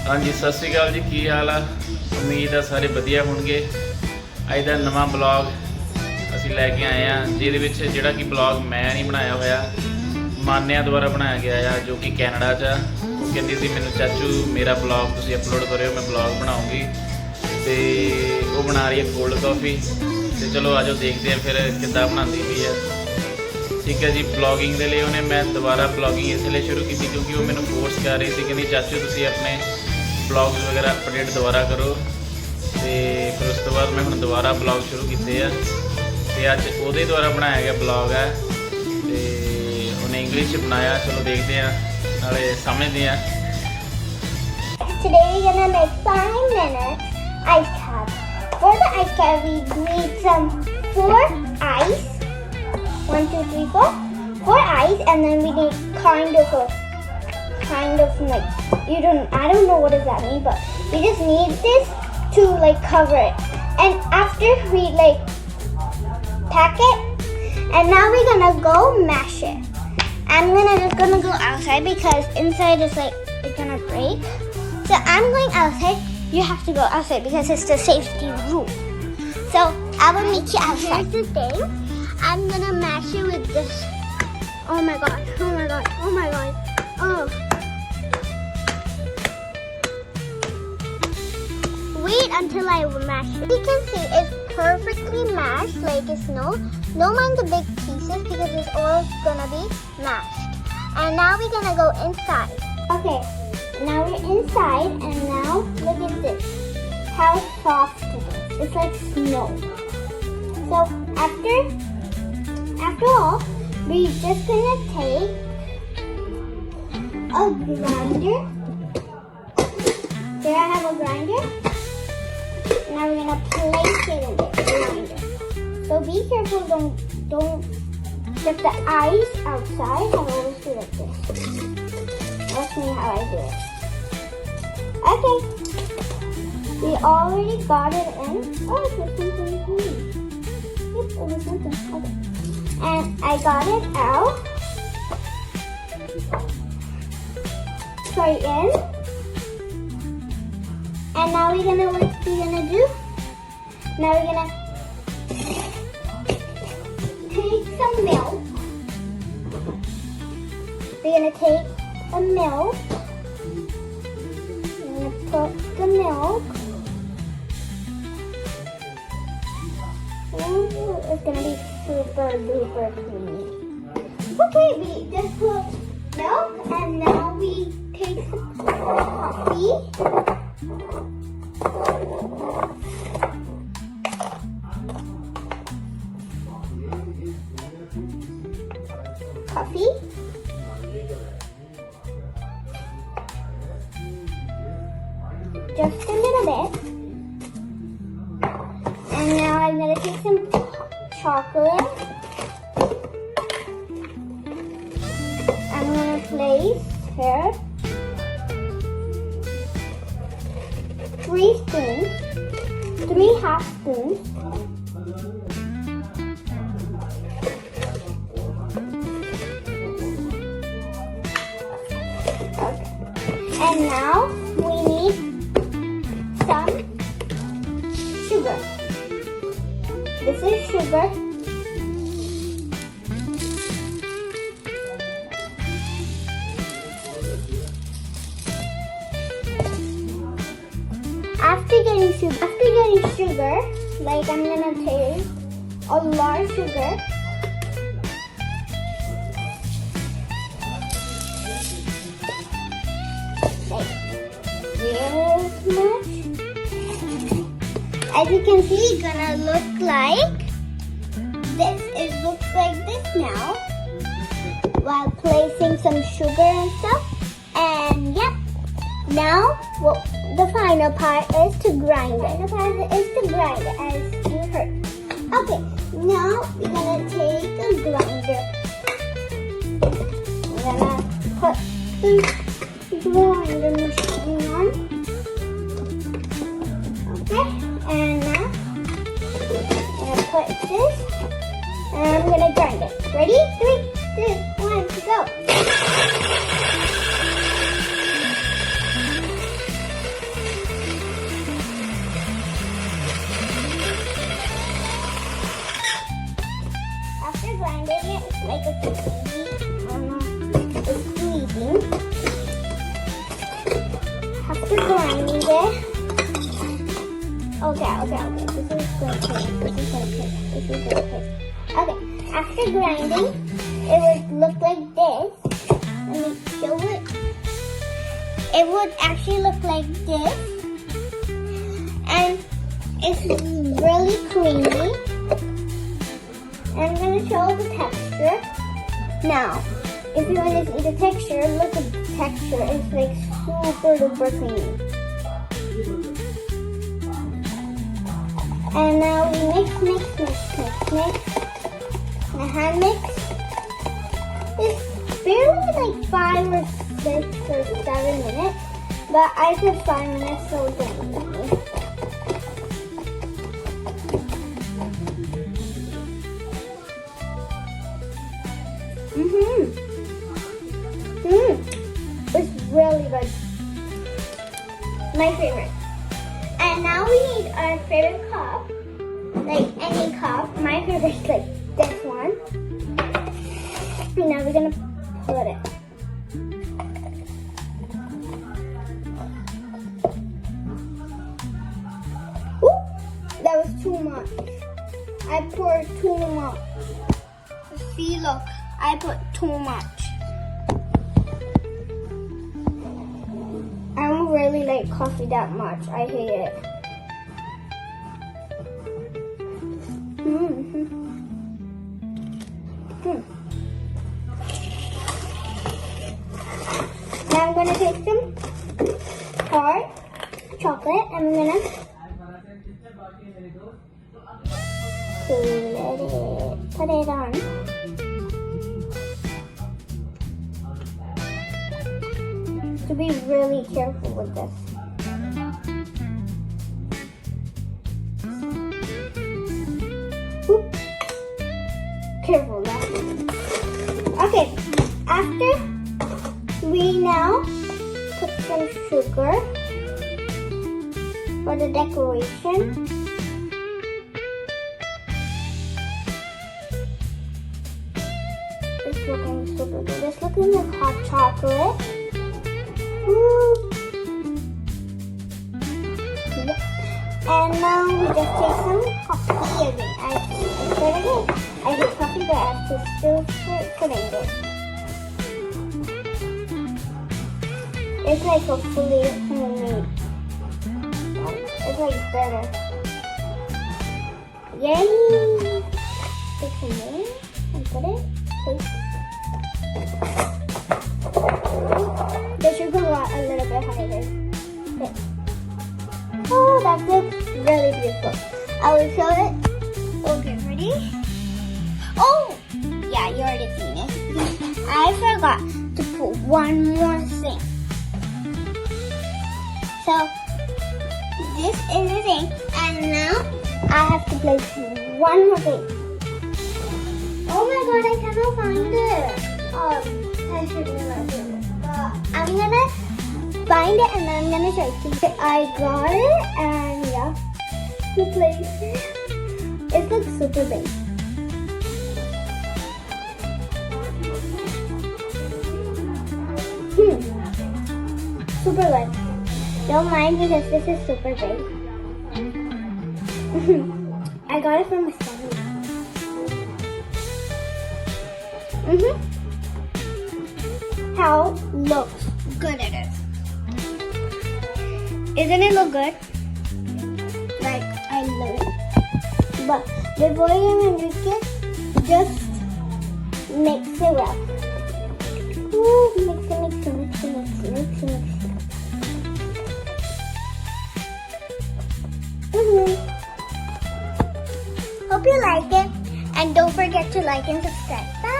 हाँ जी, सत श्री अकाल जी। की हाल आ? उम्मीद है सारे वधिया होणगे। अज दा नवां ब्लॉग असीं लैके आए हैं, जिहदे विच जिहड़ा कि ब्लॉग मैं नहीं बनाया होया, मान्या द्वारा बनाया गया है, जो कि कैनेडा च। वो कहती सी मैनूं चाचू मेरा ब्लॉग तुसीं अपलोड करियो, मैं ब्लॉग बनाऊँगी। तो वो बना रही है कोल्ड कॉफ़ी। तो चलो आजो देखते हैं फिर किद्दां बनाती पई है। ठीक है जी। ब्लॉगिंग के लिए उन्हें मैं दोबारा ब्लॉगिंग इसलिए शुरू की क्योंकि वो मैंने फोर्स कर रही थी, कहती चाचू तुसीं अपने ब्लॉग्स वगैरह अपडेट दोबारा करो। तो फिर उस तो बाद मैं हम दोबारा ब्लॉग शुरू किए हैं। तो अज वो द्वारा बनाया गया ब्लॉग है, तो उन्हें इंग्लिश बनाया। चलो देखते हैं, नाले समझते हैं। Today we're gonna make 5-minute ice cap. For the ice cap, we need some 4 ice. 1, 2, 3, 4. 4 ice, and then we need kind of like I don't know what does that mean, but we just need this to like cover it. And after we like pack it, and now we're gonna go mash it. I'm just gonna go outside because inside is like it's gonna break. So I'm going outside. You have to go outside because it's the safety rule. So I will meet you outside. Here's the thing. I'm gonna mash it with this. Oh my god. Oh my god. Oh my god. Oh. Wait until I mash it. You can see it's perfectly mashed, like it's no mind the big pieces because it's all gonna be mashed. And now we're gonna go inside. Okay. Now we're inside, and now look at this. How soft it is. It's like snow. So after all, we're just gonna take a grinder. There I have a grinder. Now we're gonna place it in the grinder. So be careful, don't get the ice outside. I always do like this. Watch me how I do it. Okay. We already got it in. Oh, it's something green. Yep, it was something. Okay. And I got it out. Sorry, in. And now what we're gonna do? Now we're gonna take some milk. We're gonna take the milk. I'm gonna put the milk. Ooh, it's gonna be super duper creamy. Okay, we just put milk, and now we take some coffee. Coffee. Just a little bit. And now I'm going to take some chocolate. I'm going to place here 3 spoons, 3 half spoons. Okay. And now we need some sugar. This is sugar. After getting sugar, like I'm gonna take a lot of sugar. Like this much. As you can see, it's gonna look like this. It looks like this now, while placing some sugar and stuff. And yep, now the final part is to grind it. The part is to grind it, as you heard. Okay, now we're gonna take a grinder. We're gonna put the grinder machine on. Okay, and now I'm gonna put this, and I'm gonna grind it. Ready? 3, 2, 1, go! After grinding it, okay. This is good. Okay, after grinding, it would look like this. Let me show it. It would actually look like this, and it's really creamy. I'm gonna show the texture. Now, if you want to see the texture, look at the texture. It's like super duper creamy. And now we mix. The hand mix. It's barely like 5 or 6 or 7 minutes, but I put 5 minutes, so don't with me. It's really good. My favorite. And now we need our favorite cup. Like any cup. My favorite is like this one. And now we're gonna put it. Ooh, that was too much. I poured too much. See, look, I put too much. I don't really like coffee that much. I hate it. Now I'm gonna take some hard chocolate and I'm gonna put it on. To be really careful with this. Oop. Careful that. Okay, after we now put some sugar for the decoration. It's looking super good. It's looking like hot chocolate. And now we just take some coffee again. I hate coffee, but I have to still put it. It's like a fully homemade. It's like better. Yay! Take some in and put it. The sugar got a little bit higher. Okay. Oh, that looks really beautiful. I will show it. Okay, ready? Oh, yeah, you already seen it. I forgot to put one more thing. So, this is the thing. And now, I have to place one more thing. Oh my god, I cannot find it. I should remember it. I'm gonna find it and then I'm gonna show it to you. I got it and yeah, to place it. It looks super big. Super good. Don't mind because this is super big. I got it from a study. How looks good it is. Isn't it look good? Like, I love it. But before you make it, just mix it up. Ooh, mix it. Hope you like it. And don't forget to like and subscribe. Bye.